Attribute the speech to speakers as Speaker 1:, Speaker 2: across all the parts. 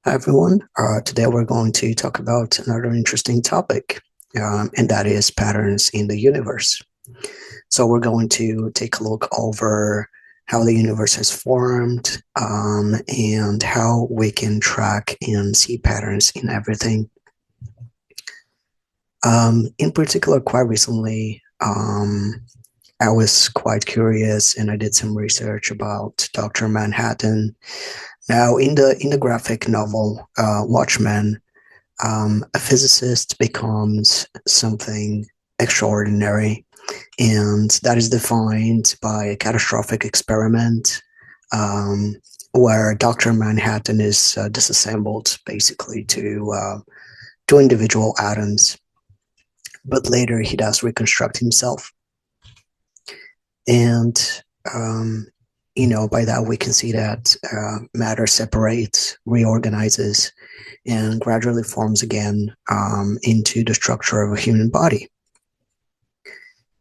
Speaker 1: everyone. Today we're going to talk about another interesting topic, and that is patterns in the universe. So we're going to take a look over how the universe has formed, and how we can track and see patterns in everything. In particular, quite recently, I was quite curious and I did some research about Dr. Manhattan. Now, in the graphic novel Watchmen, a physicist becomes something extraordinary, and that is defined by a catastrophic experiment where Dr. Manhattan is disassembled basically to two individual atoms, but later he does reconstruct himself. And by that we can see that matter separates, reorganizes, and gradually forms again into the structure of a human body.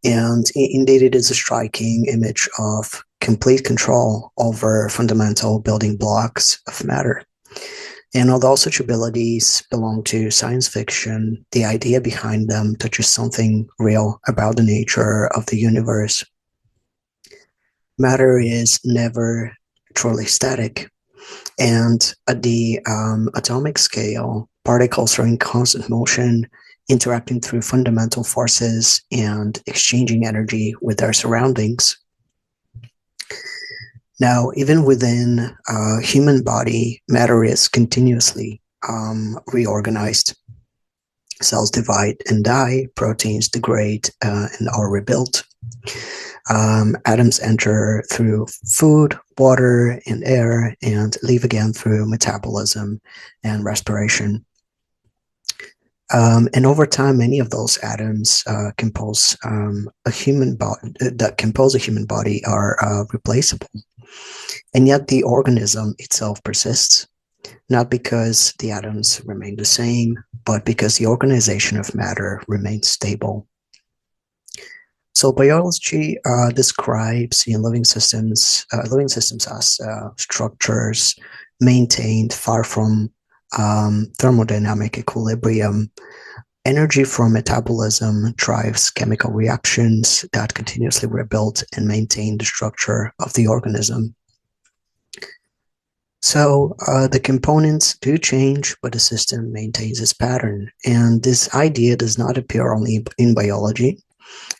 Speaker 1: And indeed, it is a striking image of complete control over fundamental building blocks of matter. And although such abilities belong to science fiction, the idea behind them touches something real about the nature of the universe. Matter is never truly static, and at the atomic scale, particles are in constant motion, interacting through fundamental forces and exchanging energy with their surroundings. Now, even within a human body, matter is continuously reorganized. Cells divide and die, proteins degrade and are rebuilt. Atoms enter through food, water, and air, and leave again through metabolism and respiration. And over time, many of those atoms compose a human body are replaceable. And yet the organism itself persists, not because the atoms remain the same, but because the organization of matter remains stable. So biology describes living systems as structures maintained far from thermodynamic equilibrium. Energy from metabolism drives chemical reactions that continuously rebuild and maintain the structure of the organism. So the components do change, but the system maintains its pattern. And this idea does not appear only in biology.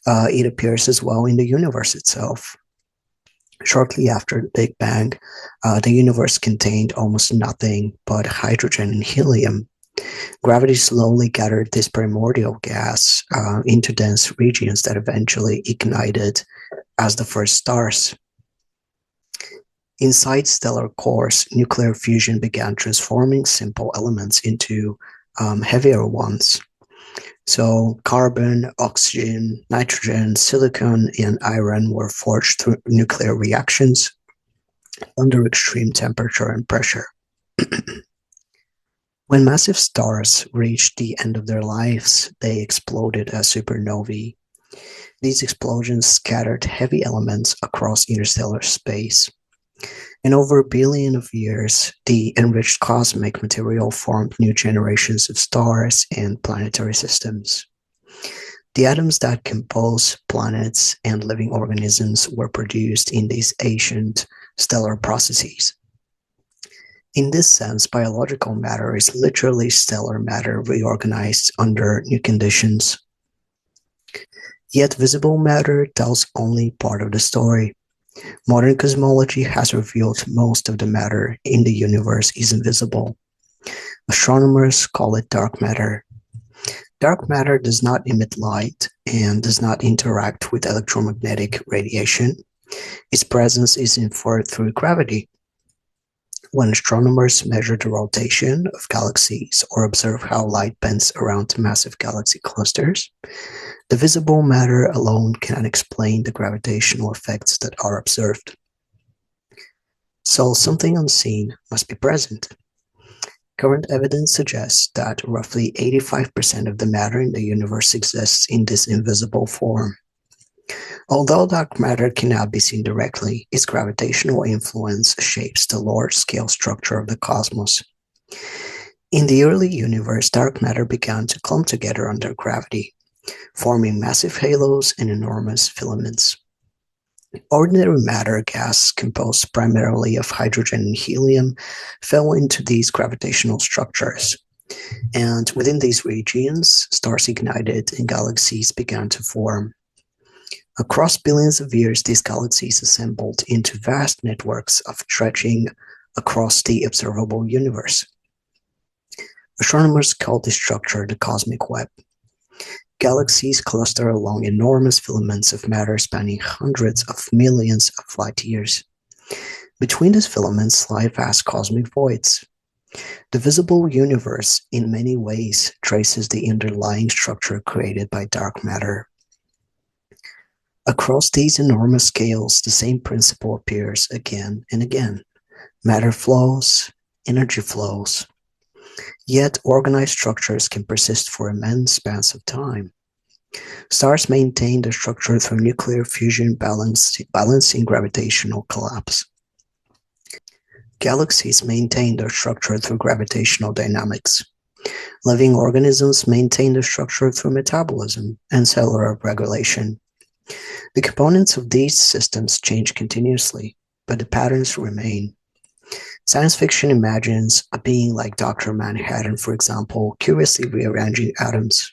Speaker 1: It appears as well in the universe itself. Shortly after the Big Bang, the universe contained almost nothing but hydrogen and helium. Gravity slowly gathered this primordial gas into dense regions that eventually ignited as the first stars. Inside stellar cores, nuclear fusion began transforming simple elements into heavier ones. So carbon, oxygen, nitrogen, silicon, and iron were forged through nuclear reactions under extreme temperature and pressure. When massive stars reached the end of their lives, they exploded as supernovae. These explosions scattered heavy elements across interstellar space. And over a billion of years, the enriched cosmic material formed new generations of stars and planetary systems. The atoms that compose planets and living organisms were produced in these ancient stellar processes. In this sense, biological matter is literally stellar matter reorganized under new conditions. Yet visible matter tells only part of the story. Modern cosmology has revealed most of the matter in the universe is invisible. Astronomers call it dark matter. Dark matter does not emit light and does not interact with electromagnetic radiation. Its presence is inferred through gravity. When astronomers measure the rotation of galaxies or observe how light bends around massive galaxy clusters, the visible matter alone cannot explain the gravitational effects that are observed. So something unseen must be present. Current evidence suggests that roughly 85% of the matter in the universe exists in this invisible form. Although dark matter cannot be seen directly, its gravitational influence shapes the large-scale structure of the cosmos. In the early universe, dark matter began to clump together under gravity, forming massive halos and enormous filaments. Ordinary matter, gas composed primarily of hydrogen and helium, fell into these gravitational structures. And within these regions, stars ignited and galaxies began to form. Across billions of years, these galaxies assembled into vast networks of stretching across the observable universe. Astronomers call this structure the cosmic web. Galaxies cluster along enormous filaments of matter spanning hundreds of millions of light years. Between these filaments lie vast cosmic voids. The visible universe, in many ways, traces the underlying structure created by dark matter. Across these enormous scales, the same principle appears again and again. Matter flows, energy flows. Yet organized structures can persist for immense spans of time. Stars maintain their structure through nuclear fusion balancing gravitational collapse. Galaxies maintain their structure through gravitational dynamics. Living organisms maintain their structure through metabolism and cellular regulation. The components of these systems change continuously, but the patterns remain. Science fiction imagines a being like Dr. Manhattan, for example, curiously rearranging atoms.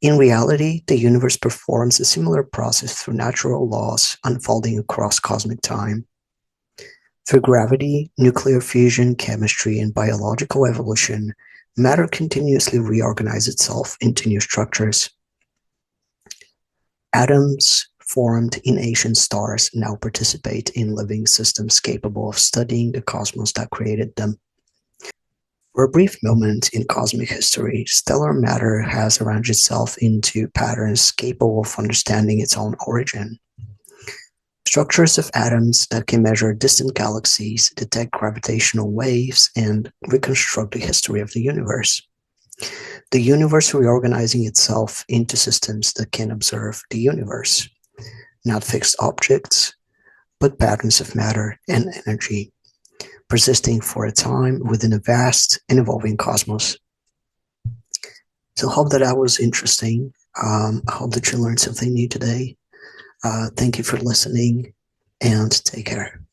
Speaker 1: In reality, the universe performs a similar process through natural laws unfolding across cosmic time. Through gravity, nuclear fusion, chemistry, and biological evolution, matter continuously reorganizes itself into new structures. Atoms formed in ancient stars now participate in living systems capable of studying the cosmos that created them. For a brief moment in cosmic history, stellar matter has arranged itself into patterns capable of understanding its own origin. Structures of atoms that can measure distant galaxies, detect gravitational waves, and reconstruct the history of the universe. The universe reorganizing itself into systems that can observe the universe, not fixed objects, but patterns of matter and energy, persisting for a time within a vast and evolving cosmos. So I hope that was interesting. I hope that you learned something new today. Thank you for listening, and take care.